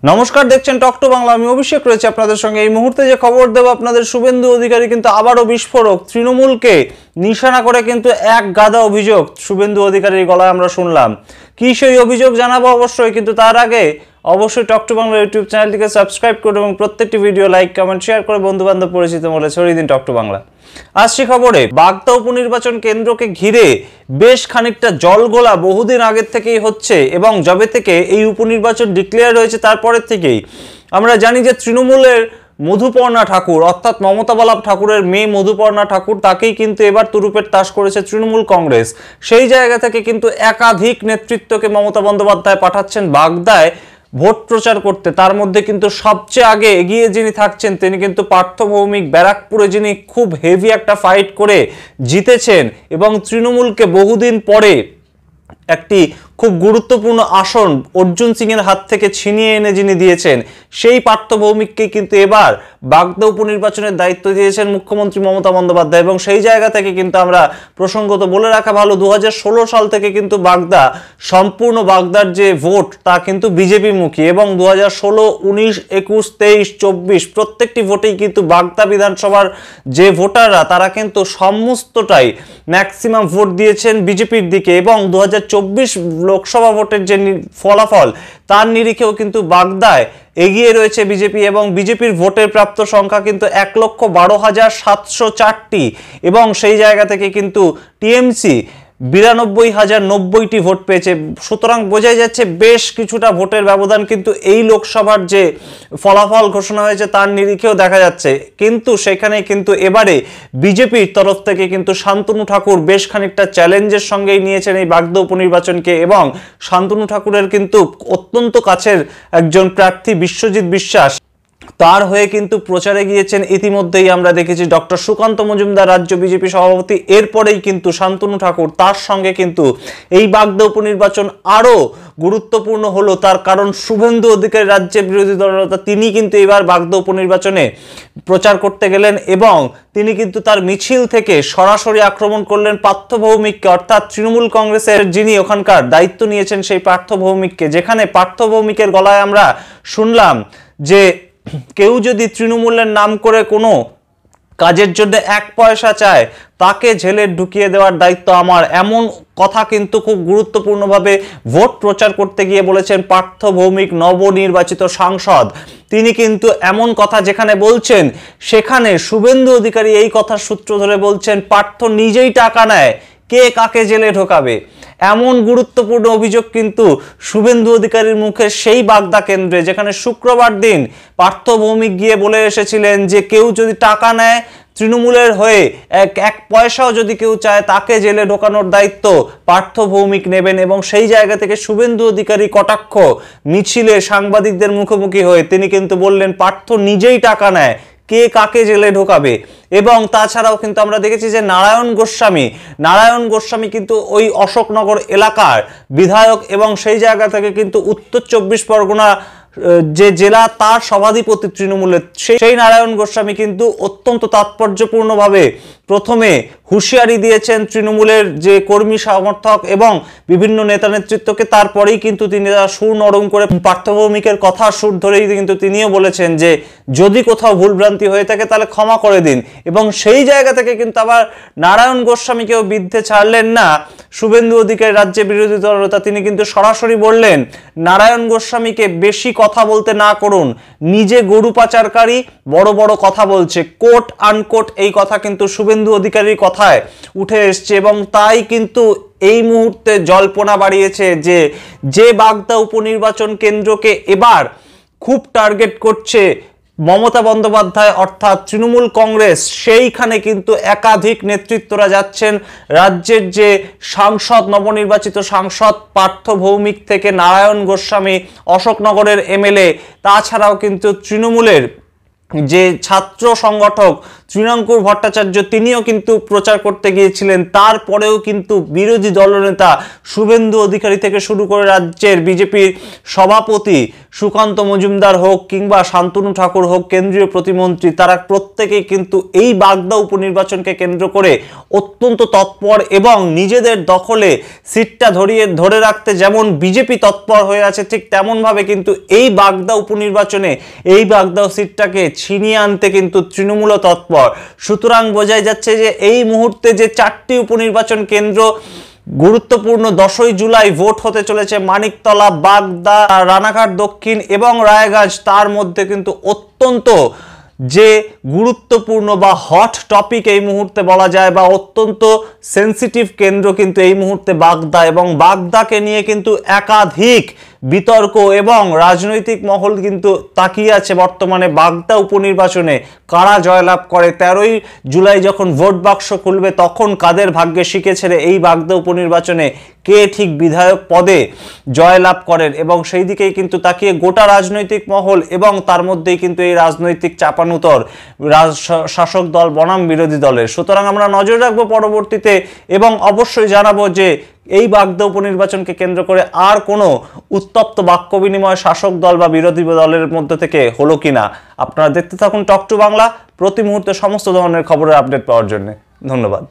নমস্কার, দেখছেন talk to Bangla. আমি অভিষেক রয়েছে আপনাদের সঙ্গে। এই মুহূর্তে যে খবর দেব আপনাদের, শুভেন্দু অধিকারী কিন্তু আবারও বিস্ফোরক। তৃণমূলকে নিশানা করে কিন্তু এক গাদা অভিযোগ শুভেন্দু অধিকারীর গলায় আমরা শুনলাম। কি সেই অভিযোগ জানাবো অবশ্যই, কিন্তু তার আগে অবশ্যই টক টু বাংলা ইউটিউব চ্যানেলটিকে সাবস্ক্রাইব করুন এবং প্রত্যেকটি ভিডিও লাইক, কমেন্ট, শেয়ার করে বন্ধু বান্ধব পরিচিত মহলে ছড়িয়ে দিন টক টু বাংলা। আসছি খবরে। বাগদা উপনির্বাচন কেন্দ্রকে ঘিরে বেশ খানিকটা জলঘোলা বহুদিন আগের থেকেই হচ্ছে এবং যবে থেকে এই উপনির্বাচন ডিক্লেয়ার হয়েছে তারপরের থেকেই আমরা জানি যে তৃণমূলের মধুপর্ণা ঠাকুর অর্থাৎ মমতা বালা ঠাকুরের মেয়ে মধুপর্ণা ঠাকুর, তাকেই কিন্তু এবার তুরুপের তাস করেছে তৃণমূল কংগ্রেস। সেই জায়গা থেকে কিন্তু একাধিক নেতৃত্বকে মমতা বন্দ্যোপাধ্যায় পাঠাচ্ছেন বাগদায় ভোট প্রচার করতে। তার মধ্যে কিন্তু সবচেয়ে আগে এগিয়ে যিনি থাকছেন তিনি কিন্তু পার্থ ভৌমিক, ব্যারাকপুরে যিনি খুব হেভি একটা ফাইট করে জিতেছেন এবং তৃণমূলকে বহুদিন পরে একটি খুব গুরুত্বপূর্ণ আসন অর্জুন সিং এর হাত থেকে ছিনিয়ে এনে যিনি দিয়েছেন, সেই পার্থ ভৌমিককে কিন্তু এবার বাগদা উপনির্বাচনের দায়িত্ব দিয়েছেন মুখ্যমন্ত্রী মমতা বন্দ্যোপাধ্যায়। এবং সেই জায়গা থেকে কিন্তু আমরা প্রসঙ্গত বলে রাখা ভালো, 2016 সাল থেকে কিন্তু বাগদা সম্পূর্ণ বাগদার যে ভোট তা কিন্তু বিজেপি মুখী এবং 2016, 19, 21, 23, 24 প্রত্যেকটি ভোটেই কিন্তু বাগদা বিধানসভার যে ভোটাররা তারা কিন্তু সমস্তটাই ম্যাক্সিমাম ভোট দিয়েছেন বিজেপির দিকে। এবং 2024 লোকসভা ভোটের যে ফলাফল তার নিরিখেও কিন্তু বাগদায় এগিয়ে রয়েছে বিজেপি এবং বিজেপির ভোটের প্রাপ্ত সংখ্যা কিন্তু 1,12,704টি এবং সেই জায়গা থেকে কিন্তু টিএমসি 92,090টি ভোট পেয়েছে। সুতরাং বোঝাই যাচ্ছে বেশ কিছুটা ভোটের ব্যবধান কিন্তু এই লোকসভার যে ফলাফল ঘোষণা হয়েছে তার নিরিখেও দেখা যাচ্ছে। কিন্তু সেখানে কিন্তু এবারে বিজেপির তরফ থেকে কিন্তু শান্তনু ঠাকুর বেশ খানিকটা চ্যালেঞ্জের সঙ্গেই নিয়েছেন এই বাগদা উপনির্বাচনকে এবং শান্তনু ঠাকুরের কিন্তু অত্যন্ত কাছের একজন প্রার্থী বিশ্বজিৎ বিশ্বাস, তার হয়ে কিন্তু প্রচারে গিয়েছেন। ইতিমধ্যেই আমরা দেখেছি ডক্টর সুকান্ত মজুমদার রাজ্য বিজেপি সভাপতি, এরপরেই কিন্তু শান্তনু ঠাকুর, তার সঙ্গে কিন্তু এই বাগদা উপনির্বাচন আরো গুরুত্বপূর্ণ হলো। তার কারণ শুভেন্দু অধিকারী রাজ্যের বিরোধী দলনেতা, তিনি কিন্তু এবার বাগদা উপনির্বাচনে প্রচার করতে গেলেন এবং তিনি কিন্তু তার মিছিল থেকে সরাসরি আক্রমণ করলেন পার্থ ভৌমিককে, অর্থাৎ তৃণমূল কংগ্রেসের যিনি ওখানকার দায়িত্ব নিয়েছেন সেই পার্থ ভৌমিককে। যেখানে পার্থ ভৌমিকের গলায় আমরা শুনলাম যে কেউ যদি তৃণমূলের নাম করে কোনো কাজের জন্য 1 পয়সা চায় তাকে জেলে ঢুকিয়ে দেওয়ার দায়িত্ব আমার, এমন কথা কিন্তু খুব গুরুত্বপূর্ণভাবে ভোট প্রচার করতে গিয়ে বলেছেন পার্থ ভৌমিক, নবনির্বাচিত সাংসদ। তিনি কিন্তু এমন কথা যেখানে বলছেন সেখানে শুভেন্দু অধিকারী এই কথার সূত্র ধরে বলছেন পার্থ নিজেই টাকা নেয়, কে কাকে জেলে ঢোকাবে। এমন গুরুত্বপূর্ণ অভিযোগ কিন্তু শুভেন্দু অধিকারীর মুখে সেই বাগদা কেন্দ্রে, যেখানে শুক্রবার দিন পার্থ ভৌমিক গিয়ে বলে এসেছিলেন যে কেউ যদি টাকা নেয় তৃণমূলের হয়ে, এক পয়সাও যদি কেউ চায় তাকে জেলে ঢোকানোর দায়িত্ব পার্থ ভৌমিক নেবেন। এবং সেই জায়গা থেকে শুভেন্দু অধিকারী কটাক্ষ মিছিলে সাংবাদিকদের মুখোমুখি হয়ে তিনি কিন্তু বললেন পার্থ নিজেই টাকা নেয়, কে কাকে জেলে ঢোকাবে। এবং তাছাড়াও কিন্তু আমরা দেখেছি যে নারায়ণ গোস্বামী কিন্তু ওই অশোকনগর এলাকার বিধায়ক এবং সেই জায়গা থেকে কিন্তু উত্তর 24 পরগনা যে জেলা তার সভাধিপতি তৃণমূলের, সেই নারায়ণ গোস্বামী কিন্তু অত্যন্ত তাৎপর্যপূর্ণভাবে প্রথমে হুঁশিয়ারি দিয়েছেন তৃণমূলের যে কর্মী সমর্থক এবং বিভিন্ন নেতা নেতৃত্বকে। তারপরেই কিন্তু তিনি সুর নরম করে পার্থ ভৌমিকের কথা সুর ধরেই কিন্তু তিনিও বলেছেন যে যদি কোথাও ভুলভ্রান্তি হয়ে থাকে তাহলে ক্ষমা করে দিন। এবং সেই জায়গা থেকে কিন্তু আবার নারায়ণ গোস্বামীকেও বিদ্ধে ছাড়লেন না শুভেন্দু অধিকারী রাজ্যের বিরোধী দলনেতা। তিনি কিন্তু সরাসরি বললেন নারায়ণ গোস্বামীকে বেশি কথা বলতে না করুন, নিজে গরু পাচারকারী, বড় বড় কথা বলছে, কোট আনকোট এই কথা কিন্তু শুভেন্দু অধিকারীর কথায় উঠে এসছে। এবং তাই কিন্তু এই মুহূর্তে জল্পনা বাড়িয়েছে যে বাগদা উপনির্বাচন কেন্দ্রকে এবার খুব টার্গেট করছে মমতা বন্দ্যোপাধ্যায় অর্থাৎ তৃণমূল কংগ্রেস, সেইখানে কিন্তু একাধিক নেতৃত্বরা যাচ্ছেন। রাজ্যের যে সাংসদ, নবনির্বাচিত সাংসদ পার্থ ভৌমিক থেকে নারায়ণ গোস্বামী, অশোকনগরের এমএলএ, তাছাড়াও কিন্তু তৃণমূলের যে ছাত্র সংগঠক তৃণাঙ্কুর ভট্টাচার্য তিনিও কিন্তু প্রচার করতে গিয়েছিলেন। তারপরেও কিন্তু বিরোধী দলনেতা শুভেন্দু অধিকারী থেকে শুরু করে রাজ্যের বিজেপির সভাপতি সুকান্ত মজুমদার হোক কিংবা শান্তনু ঠাকুর হোক, কেন্দ্রীয় প্রতিমন্ত্রী, তারা প্রত্যেকেই কিন্তু এই বাগদা উপনির্বাচনকে কেন্দ্র করে অত্যন্ত তৎপর এবং নিজেদের দখলে সিটটা ধরে রাখতে যেমন বিজেপি তৎপর হয়ে আছে, ঠিক তেমনভাবে কিন্তু এই বাগদা উপনির্বাচনে এই বাগদা সিটটাকে ছিনিয়ে আনতে কিন্তু তৃণমূল তৎপর। সুতরাং বোঝাই যাচ্ছে যে এই মুহূর্তে যে 4টি উপনির্বাচন কেন্দ্র গুরুত্বপূর্ণ, 10ই জুলাই ভোট হতে চলেছে মানিকতলা, বাগদা, রানাঘাট দক্ষিণ এবং রায়গঞ্জ, তার মধ্যে কিন্তু অত্যন্ত যে গুরুত্বপূর্ণ বা হট টপিক এই মুহূর্তে বলা যায় বা অত্যন্ত সেন্সিটিভ কেন্দ্র কিন্তু এই মুহূর্তে বাগদা, এবং বাগদাকে নিয়ে কিন্তু একাধিক বিতর্ক এবং রাজনৈতিক মহল কিন্তু তাকিয়ে আছে বর্তমানে বাগদা উপনির্বাচনে কারা জয়লাভ করে। 13ই জুলাই যখন ভোট বাক্স খুলবে তখন কাদের ভাগ্যে শিখে ছেড়ে এই বাগদা উপনির্বাচনে কে ঠিক বিধায়ক পদে জয়লাভ করেন, এবং সেই দিকেই কিন্তু তাকিয়ে গোটা রাজনৈতিক মহল, এবং তার মধ্যেই কিন্তু এই রাজনৈতিক চাপানুতর শাসক দল বনাম বিরোধী দলের। সুতরাং আমরা নজর রাখবো পরবর্তীতে এবং অবশ্যই জানাবো যে এই বাগদা উপনির্বাচনকে কেন্দ্র করে আর কোনো উত্তপ্ত বাক্য বিনিময় শাসক দল বা বিরোধী দলের মধ্যে থেকে হলো কিনা। আপনারা দেখতে থাকুন টক টু বাংলা, প্রতি মুহূর্তে সমস্ত ধরনের খবরের আপডেট পাওয়ার জন্য। ধন্যবাদ।